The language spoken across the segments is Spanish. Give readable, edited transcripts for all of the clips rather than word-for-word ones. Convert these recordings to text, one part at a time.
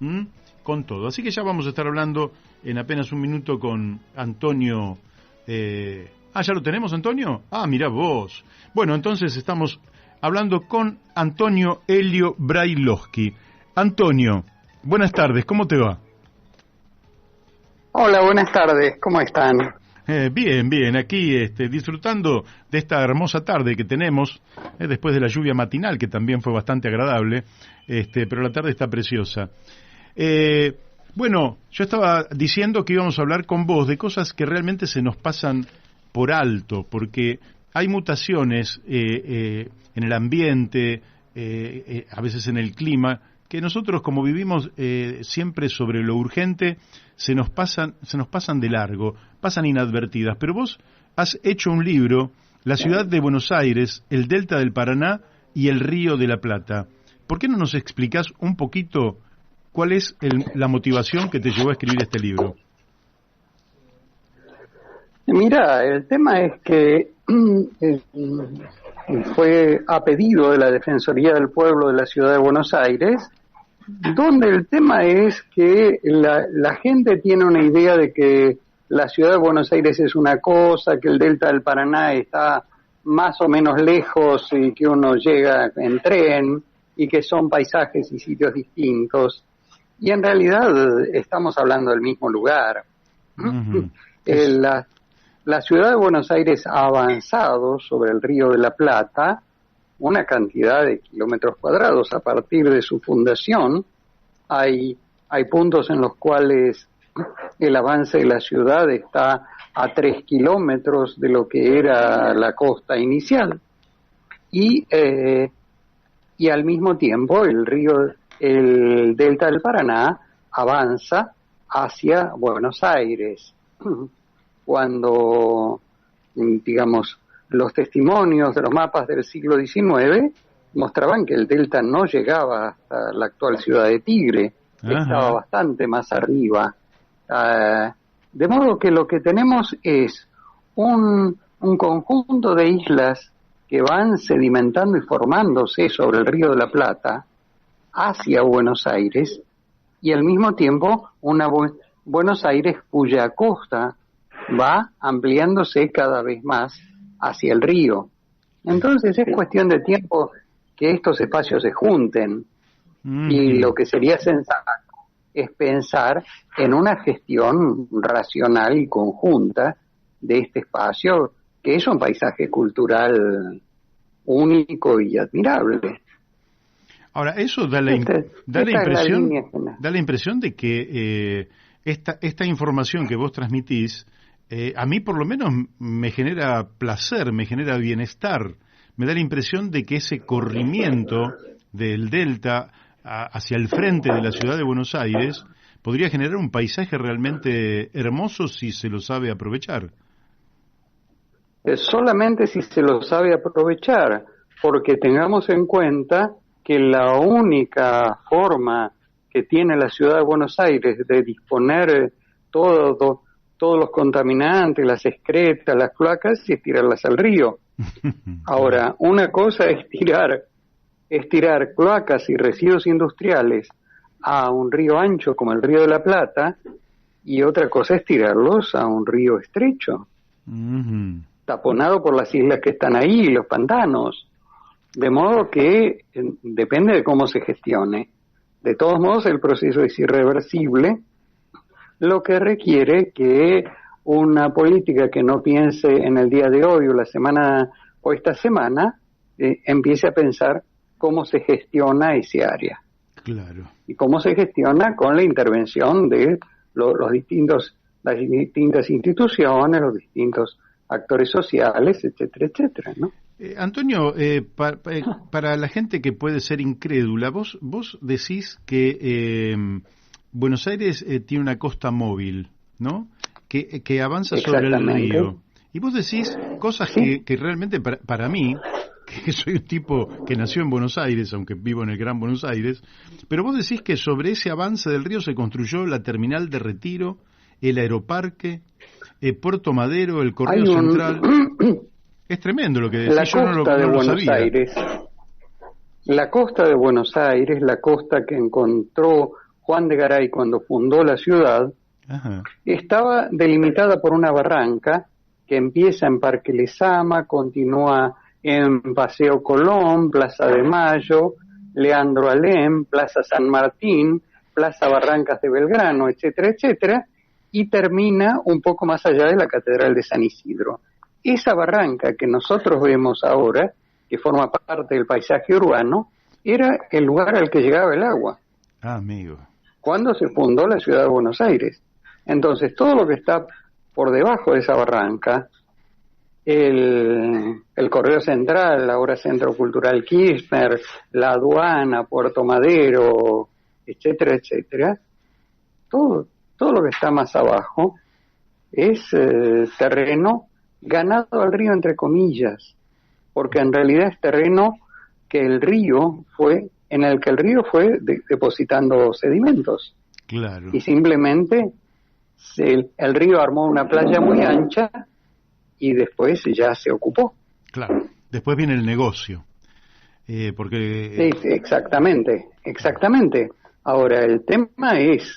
¿Mm? Con todo. Así que ya vamos a estar hablando en apenas un minuto con Antonio. ¿Ya lo tenemos, Antonio? Mirá vos. Bueno, entonces estamos hablando con Antonio Elio Brailovsky. Antonio, buenas tardes, ¿cómo te va? Hola, buenas tardes, ¿cómo están? Bien, aquí disfrutando de esta hermosa tarde que tenemos, después de la lluvia matinal, que también fue bastante agradable, pero la tarde está preciosa. Bueno, yo estaba diciendo que íbamos a hablar con vos de cosas que realmente se nos pasan por alto, porque hay mutaciones en el ambiente, a veces en el clima, que nosotros, como vivimos siempre sobre lo urgente, se nos pasan de largo, pasan inadvertidas. Pero vos has hecho un libro, La ciudad de Buenos Aires, el Delta del Paraná y el Río de la Plata. ¿Por qué no nos explicás un poquito cuál es la motivación que te llevó a escribir este libro? Mira, el tema es que fue a pedido de la Defensoría del Pueblo de la Ciudad de Buenos Aires, donde el tema es que la gente tiene una idea de que la Ciudad de Buenos Aires es una cosa, que el Delta del Paraná está más o menos lejos y que uno llega en tren y que son paisajes y sitios distintos. Y en realidad estamos hablando del mismo lugar. Uh-huh. La ciudad de Buenos Aires ha avanzado sobre el Río de la Plata una cantidad de kilómetros cuadrados. A partir de su fundación hay puntos en los cuales el avance de la ciudad está a 3 kilómetros de lo que era la costa inicial. Y al mismo tiempo el delta del Paraná avanza hacia Buenos Aires. Cuando, digamos, los testimonios de los mapas del siglo XIX mostraban que el delta no llegaba hasta la actual ciudad de Tigre, estaba bastante más arriba. De modo que lo que tenemos es un conjunto de islas que van sedimentando y formándose sobre el Río de la Plata hacia Buenos Aires, y al mismo tiempo una Buenos Aires cuya costa va ampliándose cada vez más hacia el río. Entonces es cuestión de tiempo que estos espacios se junten, y lo que sería sensato es pensar en una gestión racional y conjunta de este espacio, que es un paisaje cultural único y admirable. Ahora, eso da la impresión de que esta información que vos transmitís, a mí por lo menos me genera placer, me genera bienestar. Me da la impresión de que ese corrimiento del delta hacia el frente de la ciudad de Buenos Aires podría generar un paisaje realmente hermoso si se lo sabe aprovechar. Solamente si se lo sabe aprovechar, porque tengamos en cuenta que la única forma que tiene la ciudad de Buenos Aires de disponer todos los contaminantes, las excretas, las cloacas, es tirarlas al río. Ahora, una cosa es tirar cloacas y residuos industriales a un río ancho como el Río de la Plata, y otra cosa es tirarlos a un río estrecho, taponado por las islas que están ahí, los pantanos. De modo que depende de cómo se gestione. De todos modos, el proceso es irreversible, lo que requiere que una política que no piense en el día de hoy o esta semana empiece a pensar cómo se gestiona ese área. Claro. Y cómo se gestiona con la intervención de las distintas instituciones, los distintos actores sociales, etcétera, etcétera, ¿no? Antonio, para la gente que puede ser incrédula, vos decís que Buenos Aires tiene una costa móvil, ¿no? Que avanza sobre el río. Y vos decís cosas que realmente para mí, que soy un tipo que nació en Buenos Aires, aunque vivo en el Gran Buenos Aires, pero vos decís que sobre ese avance del río se construyó la terminal de Retiro, el aeroparque, Puerto Madero, el Correo Central. Es tremendo lo que decís, yo no lo sabía. La costa de Buenos Aires, la costa que encontró Juan de Garay cuando fundó la ciudad, Ajá. estaba delimitada por una barranca que empieza en Parque Lezama, continúa en Paseo Colón, Plaza de Mayo, Leandro Alem, Plaza San Martín, Plaza Barrancas de Belgrano, etcétera, etcétera, y termina un poco más allá de la Catedral de San Isidro. Esa barranca que nosotros vemos ahora, que forma parte del paisaje urbano, era el lugar al que llegaba el agua Ah, amigo. cuando se fundó la ciudad de Buenos Aires. Entonces, todo lo que está por debajo de esa barranca, el Correo Central, ahora Centro Cultural Kirchner, la aduana, Puerto Madero, etcétera, etcétera, todo lo que está más abajo es terreno ganado al río, entre comillas, porque en realidad es terreno que el río fue, en el que el río fue depositando sedimentos. Claro, Y simplemente el río armó una playa muy ancha y después ya se ocupó. claro. Después viene el negocio, porque... Sí, exactamente. Ahora, el tema es,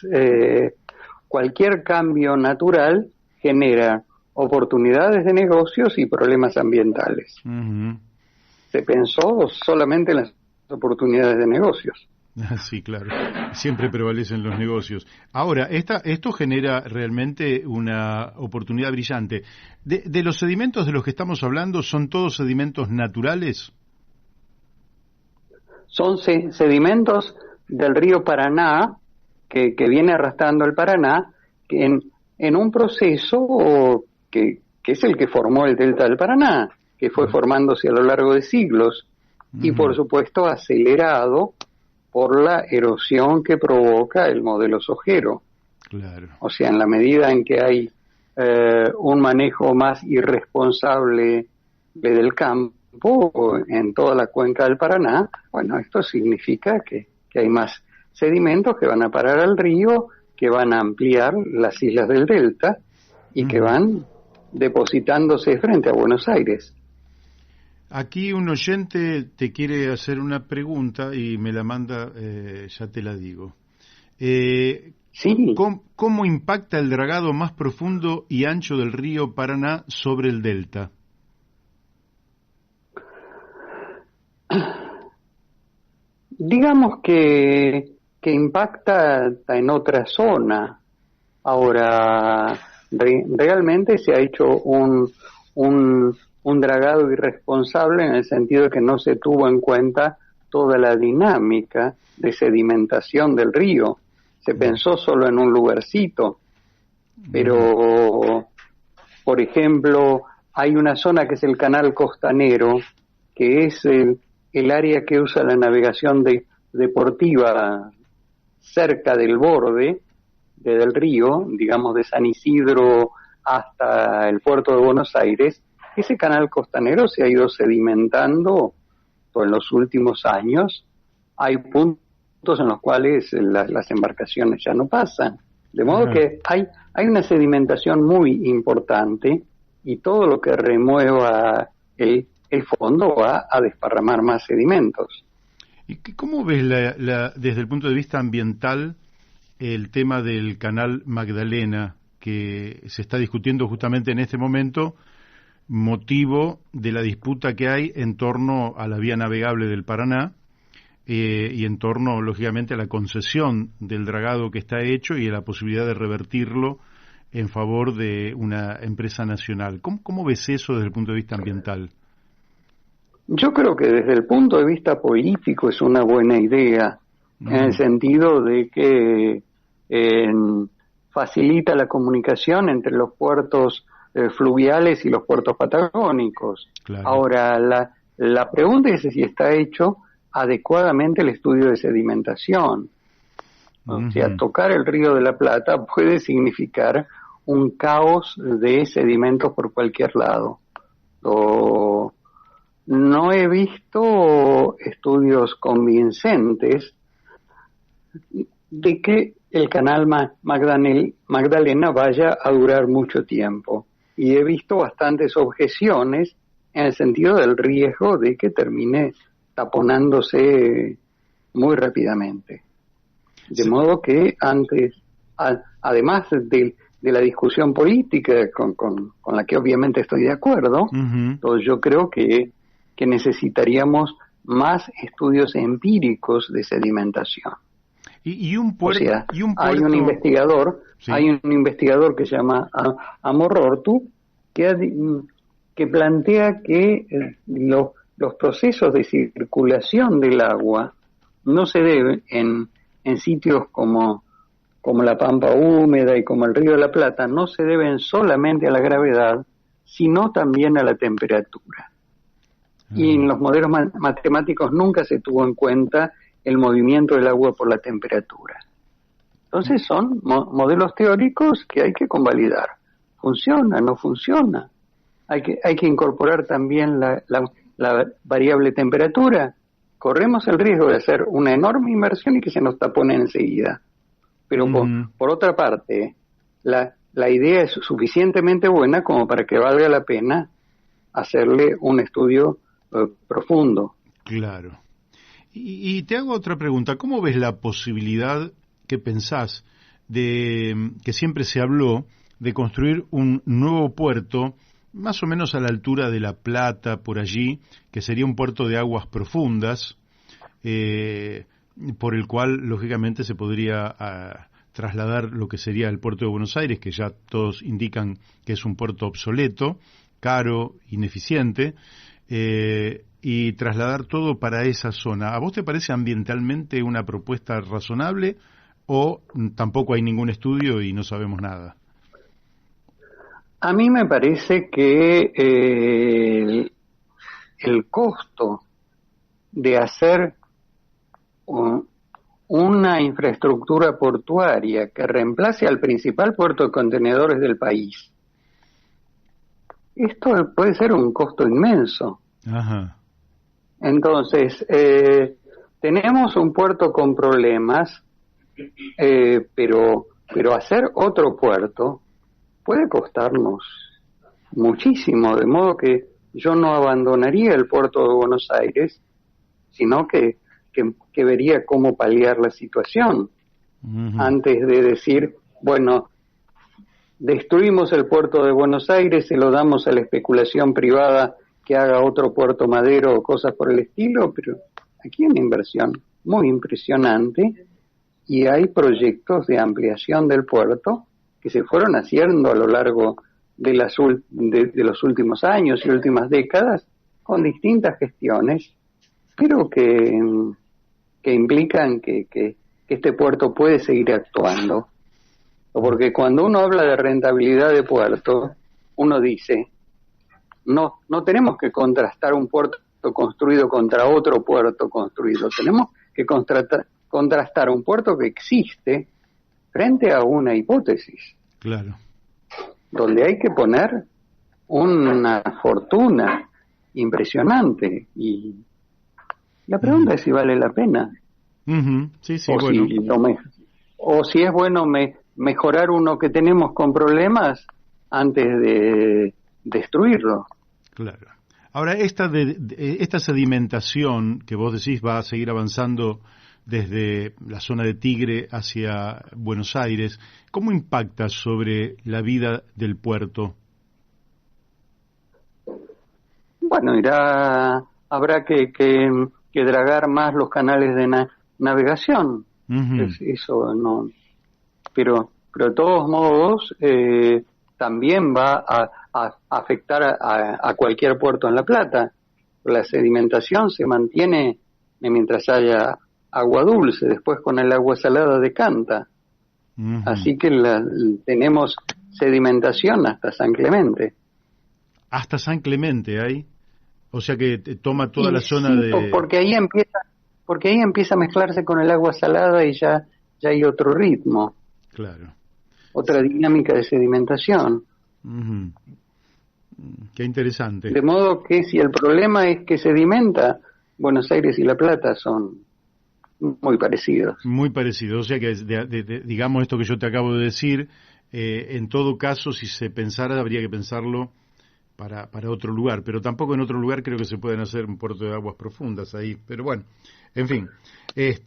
cualquier cambio natural genera oportunidades de negocios y problemas ambientales. Ujú. Se pensó solamente en las oportunidades de negocios. Sí, claro. Siempre prevalecen los negocios. Ahora, esto genera realmente una oportunidad brillante. De los sedimentos de los que estamos hablando, ¿son todos sedimentos naturales? Son sedimentos del río Paraná, que viene arrastrando el Paraná, que en un proceso que es el que formó el delta del Paraná, que fue formándose a lo largo de siglos, y por supuesto acelerado por la erosión que provoca el modelo sojero. Claro. O sea, en la medida en que hay un manejo más irresponsable del campo en toda la cuenca del Paraná, bueno, esto significa que hay más sedimentos que van a parar al río, que van a ampliar las islas del delta y que van depositándose frente a Buenos Aires. Aquí un oyente te quiere hacer una pregunta y me la manda, ya te la digo. Sí, ¿Cómo impacta el dragado más profundo y ancho del río Paraná sobre el delta? digamos que impacta en otra zona. Ahora, realmente se ha hecho un dragado irresponsable en el sentido de que no se tuvo en cuenta toda la dinámica de sedimentación del río. Se pensó solo en un lugarcito, pero, por ejemplo, hay una zona que es el canal costanero, que es el área que usa la navegación deportiva cerca del borde del río, digamos de San Isidro hasta el puerto de Buenos Aires. Ese canal costanero se ha ido sedimentando en los últimos años. Hay puntos en los cuales las embarcaciones ya no pasan, de modo que hay una sedimentación muy importante y todo lo que remueva el fondo va a desparramar más sedimentos. ¿Y cómo ves desde el punto de vista ambiental el tema del canal Magdalena que se está discutiendo justamente en este momento, motivo de la disputa que hay en torno a la vía navegable del Paraná y en torno, lógicamente, a la concesión del dragado que está hecho y a la posibilidad de revertirlo en favor de una empresa nacional? ¿Cómo ves eso desde el punto de vista ambiental? Yo creo que desde el punto de vista político es una buena idea, en el sentido de que facilita la comunicación entre los puertos fluviales y los puertos patagónicos. Claro. Ahora, la pregunta es si está hecho adecuadamente el estudio de sedimentación. O sea, tocar el Río de la Plata puede significar un caos de sedimentos por cualquier lado. No he visto estudios convincentes de que el canal Magdalena vaya a durar mucho tiempo. Y he visto bastantes objeciones en el sentido del riesgo de que termine taponándose muy rápidamente. De modo que antes, además de la discusión política con la que obviamente estoy de acuerdo, entonces yo creo que necesitaríamos más estudios empíricos de sedimentación. Y un puerto, o sea, y un puerto... hay un investigador que se llama Amorortu que plantea que los procesos de circulación del agua no se deben en sitios como la Pampa húmeda y como el Río de la Plata, no se deben solamente a la gravedad, sino también a la temperatura. Y en los modelos matemáticos nunca se tuvo en cuenta el movimiento del agua por la temperatura. Entonces son modelos teóricos que hay que convalidar. ¿Funciona? ¿No funciona? Hay que incorporar también la variable temperatura. Corremos el riesgo de hacer una enorme inversión y que se nos tapone enseguida. Pero por otra parte, la idea es suficientemente buena como para que valga la pena hacerle un estudio profundo. Claro. Y te hago otra pregunta. ¿Cómo ves la posibilidad que pensás que siempre se habló de construir un nuevo puerto más o menos a la altura de La Plata, por allí, que sería un puerto de aguas profundas, por el cual, lógicamente, se podría trasladar lo que sería el puerto de Buenos Aires, que ya todos indican que es un puerto obsoleto, caro, ineficiente, y trasladar todo para esa zona? ¿A vos te parece ambientalmente una propuesta razonable o tampoco hay ningún estudio y no sabemos nada? A mí me parece que el costo de hacer una infraestructura portuaria que reemplace al principal puerto de contenedores del país, esto puede ser un costo inmenso. Ajá. Entonces, tenemos un puerto con problemas, pero hacer otro puerto puede costarnos muchísimo, de modo que yo no abandonaría el puerto de Buenos Aires, sino que vería cómo paliar la situación, antes de decir, bueno, destruimos el puerto de Buenos Aires, se lo damos a la especulación privada que haga otro Puerto Madero o cosas por el estilo, pero aquí hay una inversión muy impresionante y hay proyectos de ampliación del puerto que se fueron haciendo a lo largo de los últimos años y últimas décadas con distintas gestiones, pero que implican que este puerto puede seguir actuando. Porque cuando uno habla de rentabilidad de puerto, uno dice, no tenemos que contrastar un puerto construido contra otro puerto construido, tenemos que contrastar un puerto que existe frente a una hipótesis. Claro. Donde hay que poner una fortuna impresionante y la pregunta es si vale la pena. Sí, o bueno. Si es bueno mejorar uno que tenemos con problemas antes de destruirlo. Claro. Ahora, esta sedimentación que vos decís va a seguir avanzando desde la zona de Tigre hacia Buenos Aires, ¿cómo impacta sobre la vida del puerto? Bueno, habrá que dragar más los canales de navegación. Eso no, pero de todos modos también va a afectar a cualquier puerto en La Plata. La sedimentación se mantiene mientras haya agua dulce, después con el agua salada decanta. Así que tenemos sedimentación hasta San Clemente. Hasta San Clemente hay, o sea que toma toda la zona de... Porque ahí empieza a mezclarse con el agua salada y ya hay otro ritmo. Claro. Otra dinámica de sedimentación. Qué interesante. De modo que si el problema es que sedimenta, Buenos Aires y La Plata son muy parecidos. Muy parecidos, o sea que digamos esto que yo te acabo de decir, en todo caso, si se pensara, habría que pensarlo para otro lugar, pero tampoco en otro lugar creo que se pueden hacer un puerto de aguas profundas ahí, pero bueno, en fin. El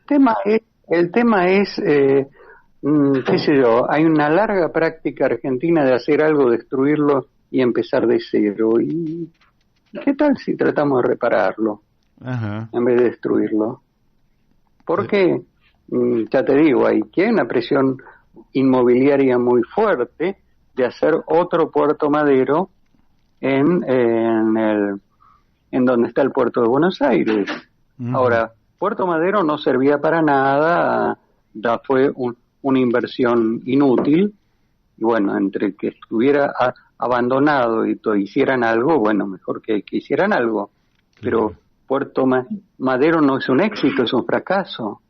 tema es el tema es, qué sé yo, hay una larga práctica argentina de hacer algo, destruirlo y empezar de cero. ¿Y qué tal si tratamos de repararlo Ajá. en vez de destruirlo? Porque, ya te digo, hay una presión inmobiliaria muy fuerte de hacer otro Puerto Madero en donde está el puerto de Buenos Aires. Ujú. Ahora, Puerto Madero no servía para nada, ya fue una inversión inútil, y bueno, entre que estuviera abandonado y hicieran algo, bueno, mejor que hicieran algo, pero Claro. Puerto Madero no es un éxito, es un fracaso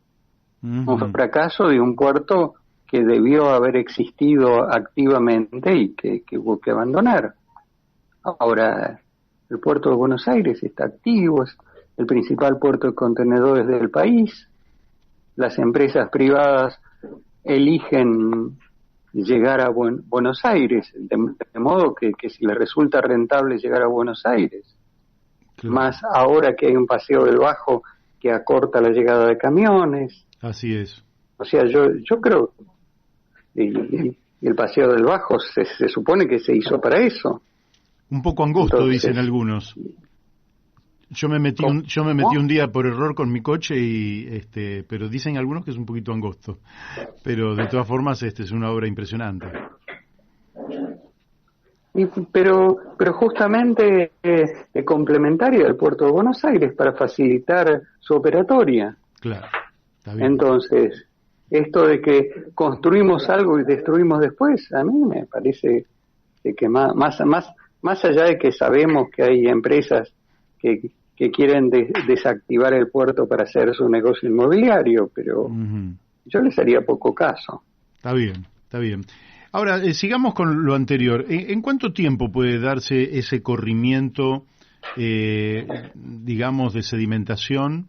de un puerto que debió haber existido activamente y que hubo que abandonar. Ahora, el puerto de Buenos Aires está activo, es el principal puerto de contenedores del país. Las empresas privadas eligen llegar a Buenos Aires, de modo que si les resulta rentable llegar a Buenos Aires, Claro. más ahora que hay un paseo del Bajo que acorta la llegada de camiones. Así es. O sea, yo creo, y el paseo del Bajo se supone que se hizo para eso. Un poco angosto, Entonces, dicen algunos. Yo me metí un día por error con mi coche pero dicen algunos que es un poquito angosto. Pero de todas formas, es una obra impresionante. Pero justamente complementaria del puerto de Buenos Aires para facilitar su operatoria. Claro, está bien. Entonces, esto de que construimos algo y destruimos después, a mí me parece que más allá de que sabemos que hay empresas que quieren desactivar el puerto para hacer su negocio inmobiliario, pero Ujú. yo les haría poco caso. Está bien, está bien. Ahora, sigamos con lo anterior. ¿En cuánto tiempo puede darse ese corrimiento, digamos, de sedimentación,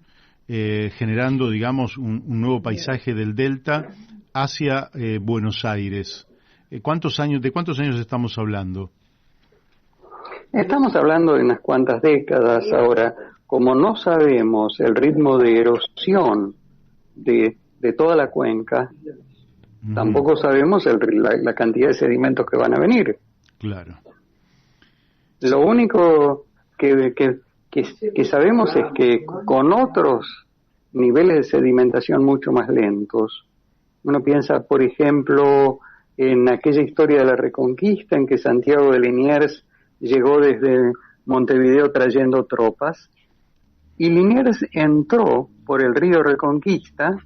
generando, digamos, un nuevo paisaje del delta hacia Buenos Aires? ¿De cuántos años estamos hablando? Estamos hablando de unas cuantas décadas ahora. Como no sabemos el ritmo de erosión de toda la cuenca, Ujú. tampoco sabemos la cantidad de sedimentos que van a venir. Claro. Lo único que sabemos es que con otros niveles de sedimentación mucho más lentos, uno piensa, por ejemplo, en aquella historia de la Reconquista en que Santiago de Liniers llegó desde Montevideo trayendo tropas, y Liniers entró por el río Reconquista,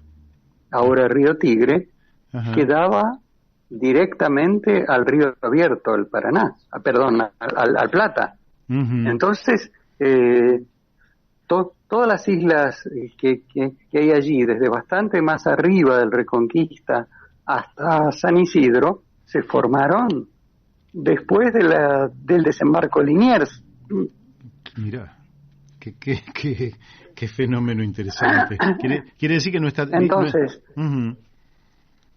ahora río Tigre, Ajá. que daba directamente al río Abierto, al Paraná, al Plata. Ujú. Entonces, todas las islas que hay allí, desde bastante más arriba del Reconquista hasta San Isidro, se formaron después del desembarco de Liniers. Mirá, qué fenómeno interesante. Quiere decir que no está, Entonces, Ujú.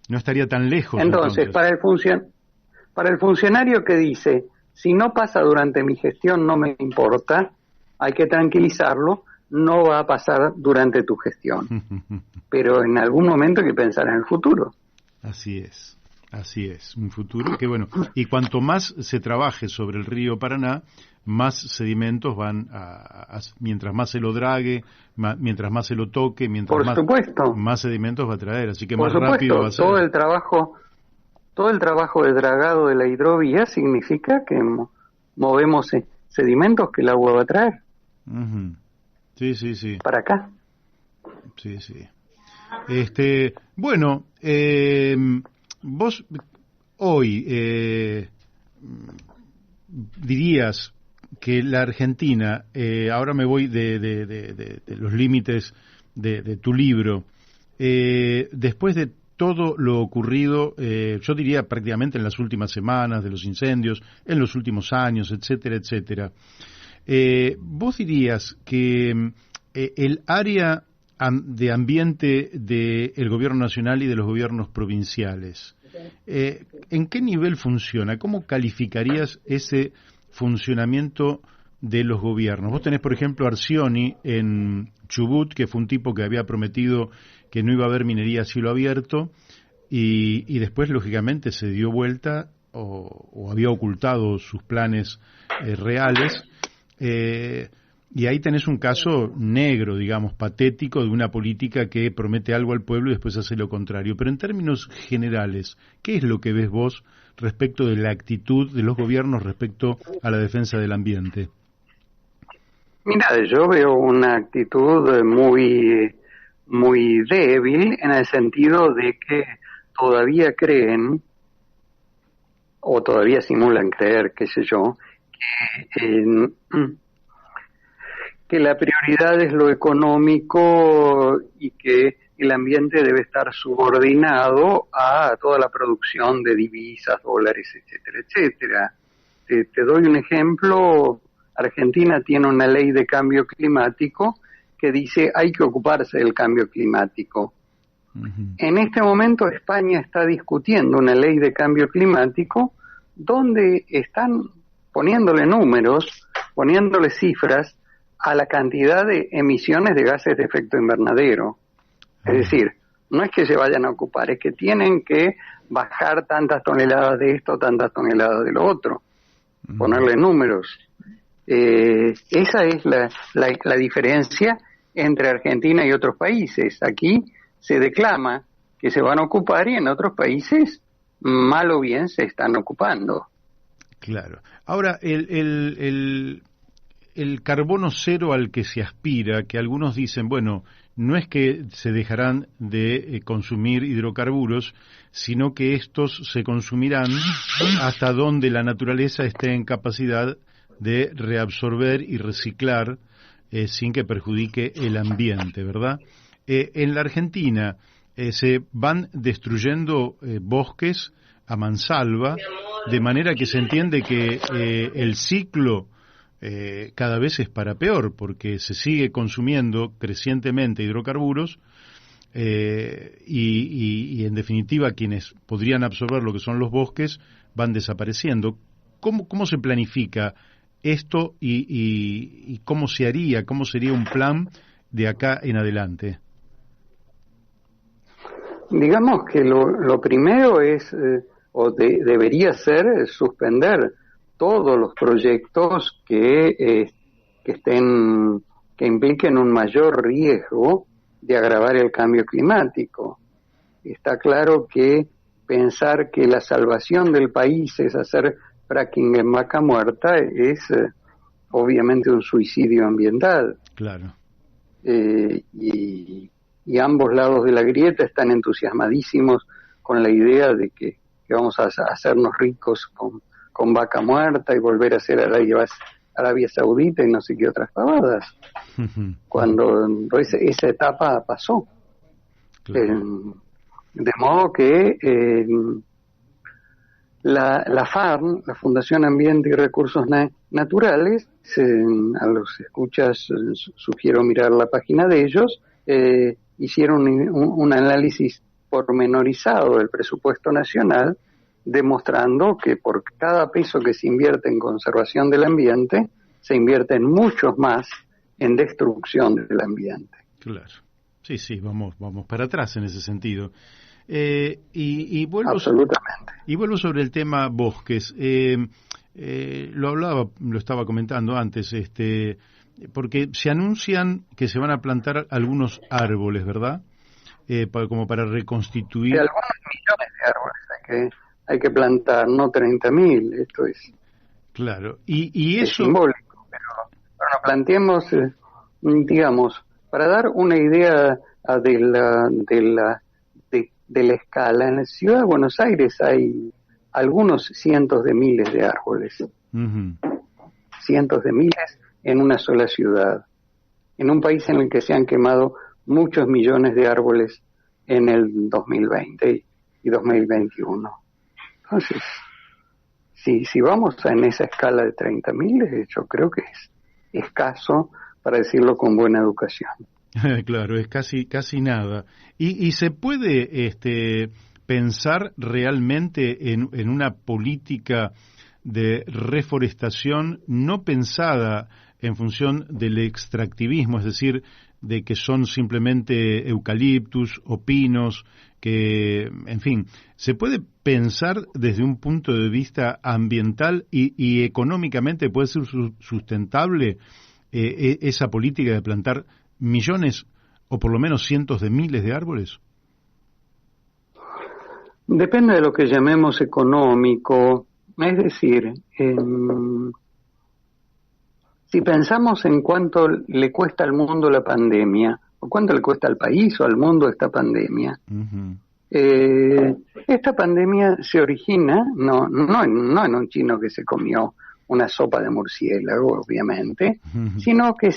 No estaría tan lejos entonces entonces. para el funcionario que dice, si no pasa durante mi gestión no me importa, hay que tranquilizarlo, no va a pasar durante tu gestión. Pero en algún momento hay que pensar en el futuro. Así es, un futuro que bueno, y cuanto más se trabaje sobre el río Paraná, más sedimentos mientras más se lo drague, mientras más se lo toque, mientras Por supuesto, más sedimentos va a traer, así que por más rápido va a supuesto, ser. todo el trabajo de dragado de la hidrovía significa que movemos sedimentos que el agua va a traer Ujú. Sí, para acá. sí. Bueno, vos hoy dirías que la Argentina, ahora me voy de los límites de tu libro, después de todo lo ocurrido, yo diría prácticamente en las últimas semanas, de los incendios, en los últimos años, etcétera, etcétera, vos dirías que el área de ambiente del gobierno nacional y de los gobiernos provinciales, ¿en qué nivel funciona? ¿Cómo calificarías ese funcionamiento de los gobiernos. Vos tenés, por ejemplo, Arcioni en Chubut, que fue un tipo que había prometido que no iba a haber minería a cielo abierto, y después, lógicamente, se dio vuelta o había ocultado sus planes reales. Y ahí tenés un caso negro, digamos, patético de una política que promete algo al pueblo y después hace lo contrario. Pero en términos generales, ¿qué es lo que ves vos respecto de la actitud de los gobiernos respecto a la defensa del ambiente? Mira, yo veo una actitud muy débil en el sentido de que todavía creen o todavía simulan creer, qué sé yo, que la prioridad es lo económico y que el ambiente debe estar subordinado a toda la producción de divisas, dólares, etcétera, etcétera. Te doy un ejemplo. Argentina tiene una ley de cambio climático que dice hay que ocuparse del cambio climático. Uh-huh. En este momento España está discutiendo una ley de cambio climático donde están poniéndole números, poniéndole cifras a la cantidad de emisiones de gases de efecto invernadero. Es decir, no es que se vayan a ocupar, es que tienen que bajar tantas toneladas de esto, tantas toneladas de lo otro, ponerle números. Esa es la diferencia entre Argentina y otros países. Aquí se declama que se van a ocupar y en otros países, mal o bien, se están ocupando. Claro. Ahora, el carbono cero al que se aspira, que algunos dicen, bueno, no es que se dejarán de consumir hidrocarburos, sino que estos se consumirán hasta donde la naturaleza esté en capacidad de reabsorber y reciclar sin que perjudique el ambiente, ¿verdad? En la Argentina se van destruyendo bosques a mansalva, de manera que se entiende que el ciclo cada vez es para peor, porque se sigue consumiendo crecientemente hidrocarburos y en definitiva quienes podrían absorber lo que son los bosques van desapareciendo. ¿Cómo se planifica esto y cómo se haría, cómo sería un plan de acá en adelante? Digamos que lo primero es, debería ser, suspender todos los proyectos que impliquen un mayor riesgo de agravar el cambio climático. Está claro que pensar que la salvación del país es hacer fracking en Vaca Muerta es obviamente un suicidio ambiental. Claro. Y ambos lados de la grieta están entusiasmadísimos con la idea de que vamos a hacernos ricos con Vaca Muerta y volver a ser Arabia Saudita y no sé qué otras pavadas. Cuando esa etapa pasó. Claro. De modo que la FARN, la Fundación Ambiente y Recursos Naturales, a los escuchas sugiero mirar la página de ellos, hicieron un análisis pormenorizado del presupuesto nacional, demostrando que por cada peso que se invierte en conservación del ambiente, se invierten muchos más en destrucción del ambiente. Claro. Sí, vamos para atrás en ese sentido. Y vuelvo Absolutamente. Y vuelvo sobre el tema bosques. Lo estaba comentando antes, porque se anuncian que se van a plantar algunos árboles, ¿verdad? Como para reconstituir. Sí, algunos millones de árboles hay que plantar, no 30.000, esto es. Claro, y es eso. Simbólico, pero bueno, planteemos, digamos, para dar una idea de la escala, en la ciudad de Buenos Aires hay algunos cientos de miles de árboles. Uh-huh. Cientos de miles en una sola ciudad. En un país en el que se han quemado muchos millones de árboles en el 2020 y 2021. Entonces, si vamos en esa escala de 30.000, yo creo que es escaso, para decirlo con buena educación. Claro, es casi nada. Y se puede pensar realmente en una política de reforestación no pensada en función del extractivismo, es decir, de que son simplemente eucaliptus o pinos, que, en fin, ¿se puede pensar desde un punto de vista ambiental y económicamente puede ser sustentable esa política de plantar millones o por lo menos cientos de miles de árboles? Depende de lo que llamemos económico, es decir, si pensamos en cuánto le cuesta al mundo la pandemia, o cuánto le cuesta al país o al mundo esta pandemia, esta pandemia se origina no en un chino que se comió una sopa de murciélago, obviamente, sino que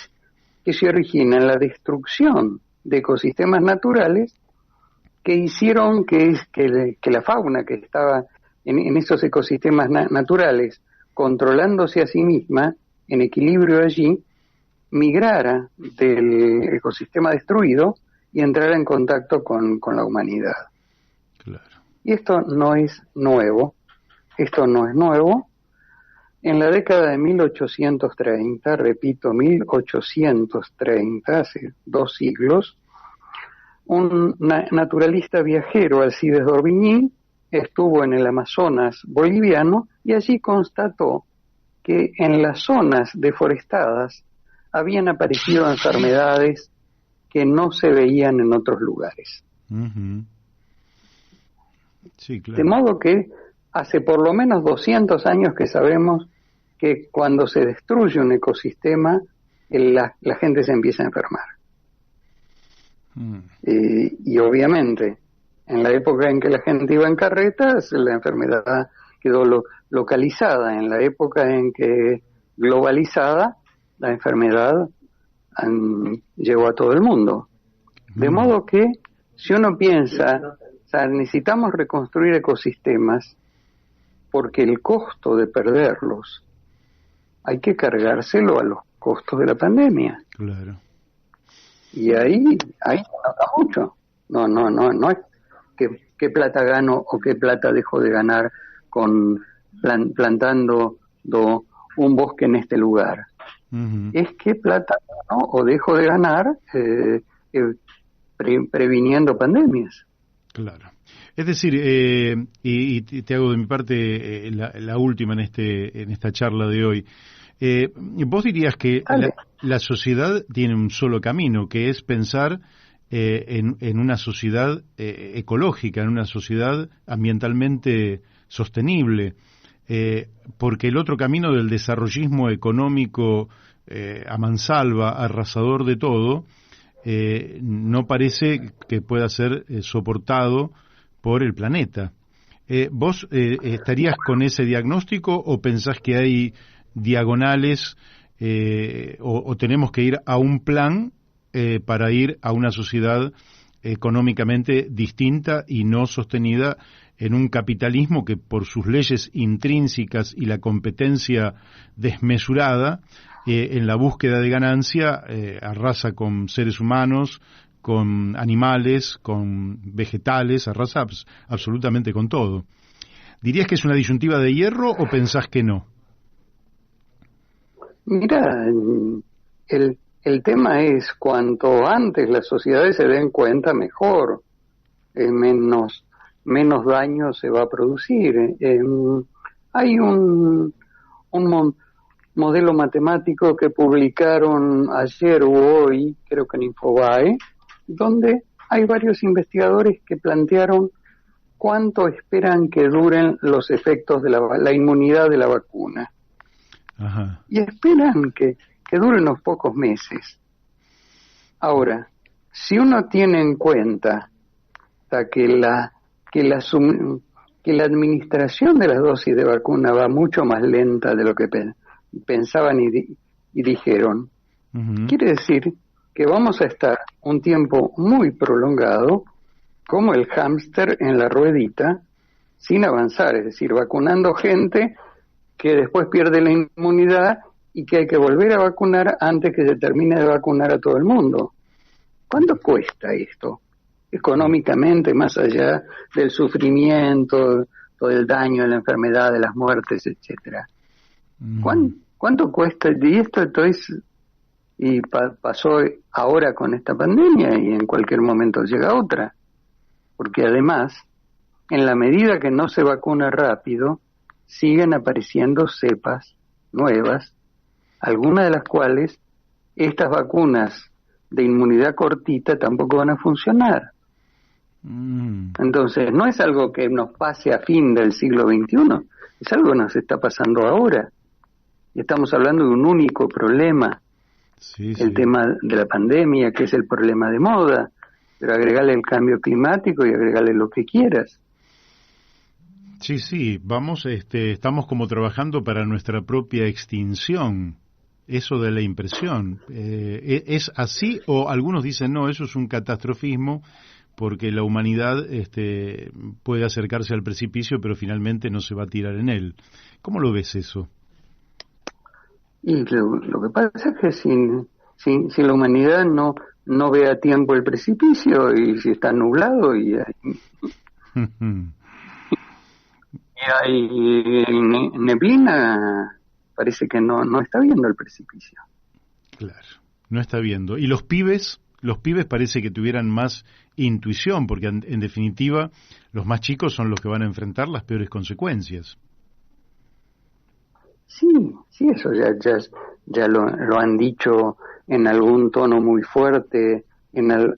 se origina en la destrucción de ecosistemas naturales que hicieron que la fauna que estaba en esos ecosistemas naturales, controlándose a sí misma, en equilibrio allí, migrara del ecosistema destruido y entrara en contacto con la humanidad. Claro. Y esto no es nuevo. En la década de 1830, repito, 1830, hace 2 siglos, un naturalista viajero, Alcides d'Orbigny, estuvo en el Amazonas boliviano y allí constató que en las zonas deforestadas habían aparecido enfermedades que no se veían en otros lugares. Sí, claro. De modo que hace por lo menos 200 años que sabemos que cuando se destruye un ecosistema, la gente se empieza a enfermar. Y obviamente, en la época en que la gente iba en carretas, la enfermedad quedó localizada. En la época en que globalizada, la enfermedad llegó a todo el mundo. De modo que, si uno piensa, o sea, necesitamos reconstruir ecosistemas porque el costo de perderlos hay que cargárselo a los costos de la pandemia. Claro. Y ahí se nota mucho. No es qué plata gano o qué plata dejo de ganar con plantando un bosque en este lugar. Es qué plata gano o dejo de ganar previniendo pandemias. Claro. Es decir, y te hago de mi parte la última en esta charla de hoy. Vos dirías que la sociedad tiene un solo camino, que es pensar en una sociedad ecológica, en una sociedad ambientalmente sostenible, porque el otro camino del desarrollismo económico a mansalva, arrasador de todo, no parece que pueda ser soportado por el planeta. ¿Vos estarías con ese diagnóstico o pensás que hay diagonales o tenemos que ir a un plan para ir a una sociedad económicamente distinta y no sostenida en un capitalismo que por sus leyes intrínsecas y la competencia desmesurada en la búsqueda de ganancia arrasa con seres humanos, con animales, con vegetales, arrasa absolutamente con todo? ¿Dirías que es una disyuntiva de hierro o pensás que no? Mira, el tema es cuanto antes las sociedades se den cuenta, mejor, menos daño se va a producir. Hay un modelo matemático que publicaron ayer o hoy, creo que en Infobae, donde hay varios investigadores que plantearon cuánto esperan que duren los efectos de la inmunidad de la vacuna. Ajá. Y esperan que duren unos pocos meses. Ahora, si uno tiene en cuenta que la administración de las dosis de vacuna va mucho más lenta de lo que pensaban y dijeron, quiere decir que vamos a estar un tiempo muy prolongado como el hámster en la ruedita sin avanzar, es decir, vacunando gente que después pierde la inmunidad y que hay que volver a vacunar antes que se termine de vacunar a todo el mundo. ¿Cuánto cuesta esto? Económicamente, más allá del sufrimiento todo el daño, de la enfermedad, de las muertes, etcétera. Mm. ¿Cuánto cuesta? Y esto pasó ahora con esta pandemia y en cualquier momento llega otra. Porque además, en la medida que no se vacuna rápido, siguen apareciendo cepas nuevas, algunas de las cuales estas vacunas de inmunidad cortita tampoco van a funcionar. Entonces, no es algo que nos pase a fin del siglo XXI, es algo que nos está pasando ahora. Y estamos hablando de un único problema, el tema de la pandemia, que es el problema de moda, pero agregarle el cambio climático y agregarle lo que quieras. Sí, vamos, estamos como trabajando para nuestra propia extinción. Eso de la impresión, ¿es así o algunos dicen no, eso es un catastrofismo porque la humanidad puede acercarse al precipicio pero finalmente no se va a tirar en él? ¿Cómo lo ves eso? Y lo que pasa es que si la humanidad no ve a tiempo el precipicio y si está nublado y hay neblina, parece que no está viendo el precipicio. Claro, no está viendo. Y los pibes parece que tuvieran más intuición, porque en definitiva los más chicos son los que van a enfrentar las peores consecuencias. Sí, eso ya lo han dicho en algún tono muy fuerte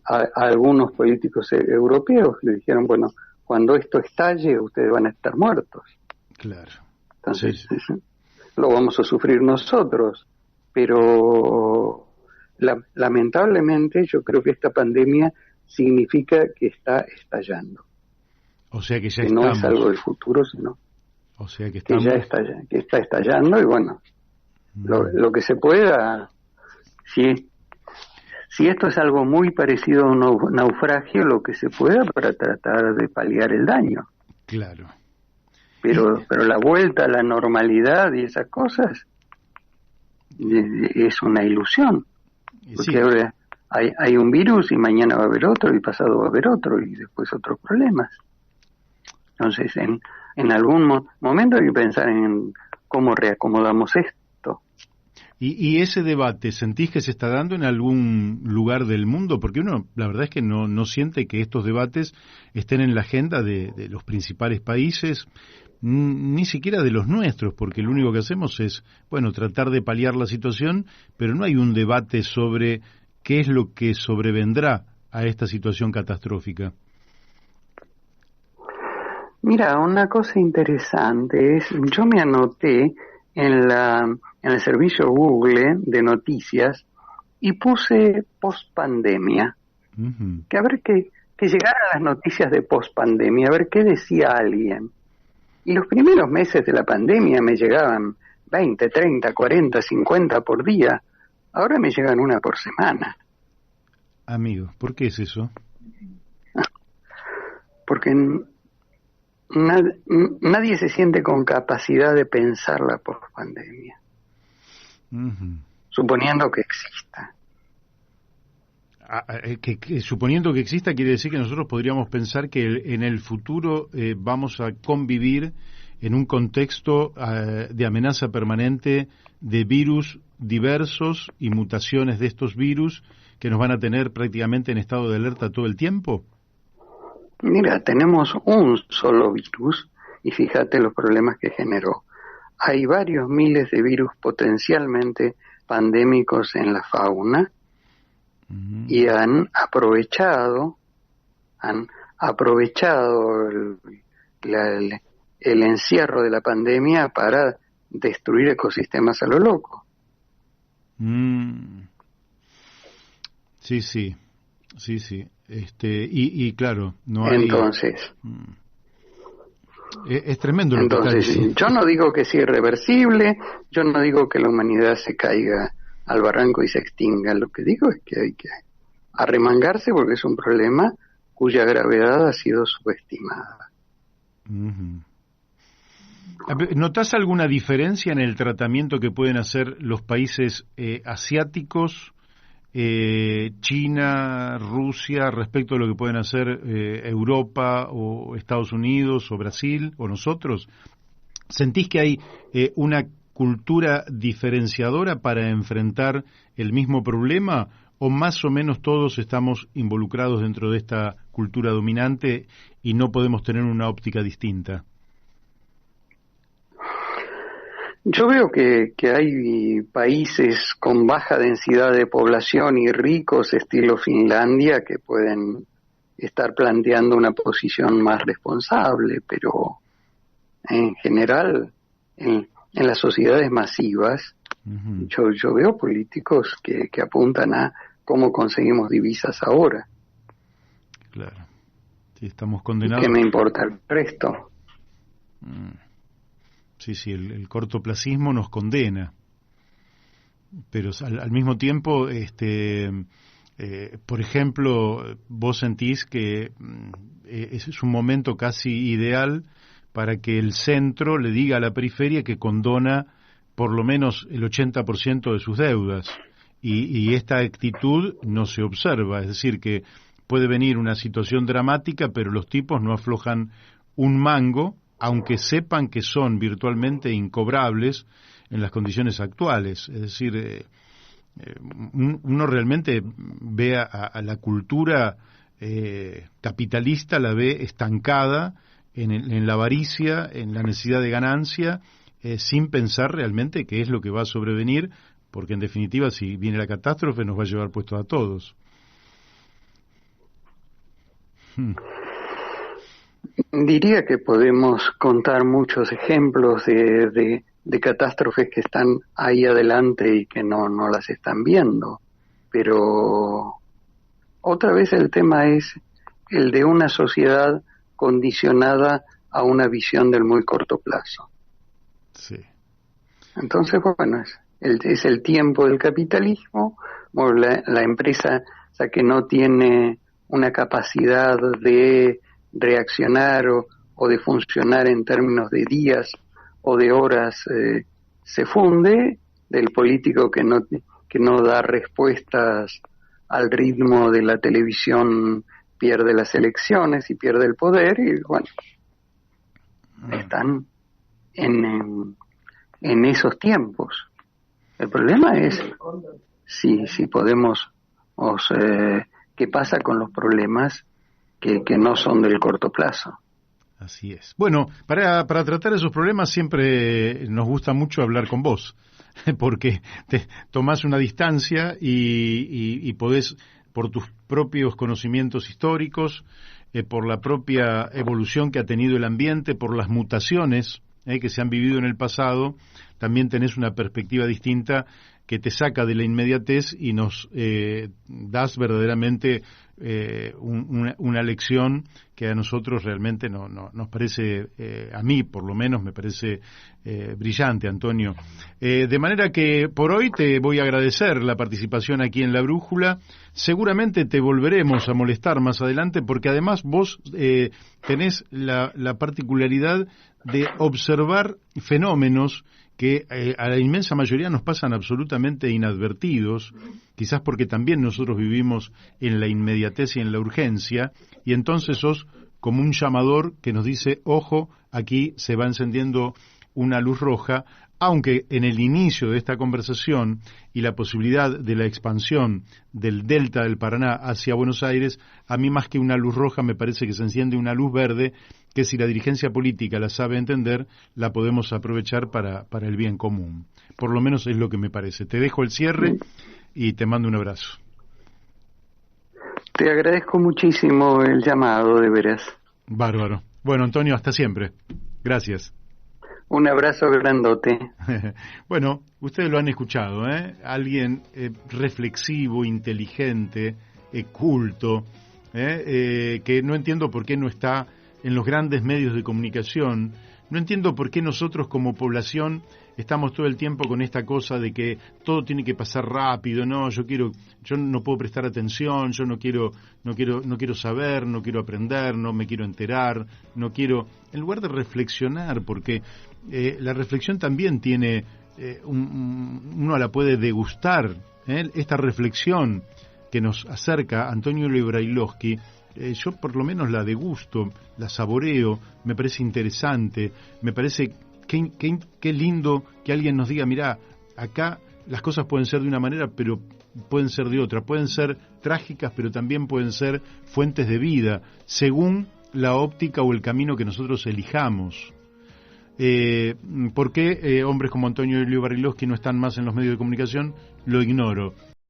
a algunos políticos europeos. Le dijeron, bueno, cuando esto estalle ustedes van a estar muertos. Claro. Entonces, lo vamos a sufrir nosotros. Pero lamentablemente yo creo que esta pandemia significa que está estallando. O sea que ya que estamos. No es algo del futuro, sino o sea que ya está estallando y bueno, lo que se pueda, si esto es algo muy parecido a un naufragio, lo que se pueda para tratar de paliar el daño. Claro. Pero la vuelta a la normalidad y esas cosas es una ilusión. Porque ahora hay un virus y mañana va a haber otro y pasado va a haber otro y después otros problemas. Entonces, en algún momento hay que pensar en cómo reacomodamos esto. ¿Y ese debate sentís que se está dando en algún lugar del mundo? Porque uno, la verdad es que no siente que estos debates estén en la agenda de los principales países, ni siquiera de los nuestros, porque lo único que hacemos es, bueno, tratar de paliar la situación, pero no hay un debate sobre qué es lo que sobrevendrá a esta situación catastrófica. Mira, una cosa interesante es, yo me anoté en el servicio Google de noticias y puse post-pandemia. Que a ver que llegaran las noticias de post-pandemia, a ver qué decía alguien. Y los primeros meses de la pandemia me llegaban 20, 30, 40, 50 por día. Ahora me llegan una por semana. Amigo, ¿por qué es eso? Porque nadie se siente con capacidad de pensar la post-pandemia. Suponiendo que exista. Suponiendo que exista, quiere decir que nosotros podríamos pensar que en el futuro vamos a convivir en un contexto de amenaza permanente de virus diversos y mutaciones de estos virus que nos van a tener prácticamente en estado de alerta todo el tiempo. Mira, tenemos un solo virus y fíjate los problemas que generó. Hay varios miles de virus potencialmente pandémicos en la fauna y han aprovechado el encierro de la pandemia para destruir ecosistemas a lo loco. Sí. Y claro, no hay... Entonces, es tremendo lo que está diciendo. Yo no digo que sea irreversible, yo no digo que la humanidad se caiga al barranco y se extinga. Lo que digo es que hay que arremangarse porque es un problema cuya gravedad ha sido subestimada. ¿Notás alguna diferencia en el tratamiento que pueden hacer los países asiáticos, China, Rusia, respecto a lo que pueden hacer Europa o Estados Unidos o Brasil o nosotros? ¿Sentís que hay una cultura diferenciadora para enfrentar el mismo problema o más o menos todos estamos involucrados dentro de esta cultura dominante y no podemos tener una óptica distinta? Yo veo que hay países con baja densidad de población y ricos, estilo Finlandia, que pueden estar planteando una posición más responsable, pero en general, en las sociedades masivas, yo veo políticos que apuntan a cómo conseguimos divisas ahora. Claro. Sí, estamos condenados. ¿Qué me importa el resto? Sí, el cortoplacismo nos condena. Pero al mismo tiempo, por ejemplo, vos sentís que ese es un momento casi ideal para que el centro le diga a la periferia que condona por lo menos el 80% de sus deudas. Y esta actitud no se observa, es decir, que puede venir una situación dramática, pero los tipos no aflojan un mango, aunque sepan que son virtualmente incobrables en las condiciones actuales. Es decir, uno realmente ve a la cultura capitalista, la ve estancada en la avaricia, en la necesidad de ganancia, sin pensar realmente qué es lo que va a sobrevenir, porque en definitiva si viene la catástrofe nos va a llevar puestos a todos. Diría que podemos contar muchos ejemplos de catástrofes que están ahí adelante y que no las están viendo, pero otra vez el tema es el de una sociedad condicionada a una visión del muy corto plazo. Sí. Entonces, bueno, es el tiempo del capitalismo, la empresa, o sea, que no tiene una capacidad de reaccionar o de funcionar en términos de días o de horas, se funde, del político que no da respuestas al ritmo de la televisión pierde las elecciones y pierde el poder y bueno, están en esos tiempos. El problema es si podemos, qué pasa con los problemas que no son del corto plazo. Así es. Bueno, para tratar esos problemas siempre nos gusta mucho hablar con vos, porque te tomás una distancia y podés, por tus propios conocimientos históricos, por la propia evolución que ha tenido el ambiente, por las mutaciones que se han vivido en el pasado, también tenés una perspectiva distinta que te saca de la inmediatez y nos das verdaderamente una lección que a nosotros realmente nos parece, a mí por lo menos me parece brillante, Antonio. De manera que por hoy te voy a agradecer la participación aquí en La Brújula. Seguramente te volveremos a molestar más adelante porque además vos tenés la particularidad de observar fenómenos que a la inmensa mayoría nos pasan absolutamente inadvertidos, quizás porque también nosotros vivimos en la inmediatez y en la urgencia, y entonces sos como un llamador que nos dice, ojo, aquí se va encendiendo una luz roja, aunque en el inicio de esta conversación y la posibilidad de la expansión del delta del Paraná hacia Buenos Aires, a mí más que una luz roja me parece que se enciende una luz verde que si la dirigencia política la sabe entender, la podemos aprovechar para el bien común. Por lo menos es lo que me parece. Te dejo el cierre y te mando un abrazo. Te agradezco muchísimo el llamado, de veras. Bárbaro. Bueno, Antonio, hasta siempre. Gracias. Un abrazo grandote. Bueno, ustedes lo han escuchado, ¿eh? Alguien reflexivo, inteligente, culto, que no entiendo por qué no está en los grandes medios de comunicación. No entiendo por qué nosotros como población estamos todo el tiempo con esta cosa de que todo tiene que pasar rápido. No, yo no puedo prestar atención, yo no quiero saber, no quiero aprender, no me quiero enterar, no quiero, en lugar de reflexionar, porque la reflexión también tiene, uno la puede degustar, esta reflexión que nos acerca Antonio Brailovsky, yo por lo menos la degusto, la saboreo, me parece interesante, me parece qué lindo que alguien nos diga, mirá, acá las cosas pueden ser de una manera, pero pueden ser de otra, pueden ser trágicas, pero también pueden ser fuentes de vida, según la óptica o el camino que nosotros elijamos. ¿Por qué hombres como Antonio Brailovsky no están más en los medios de comunicación? Lo ignoro.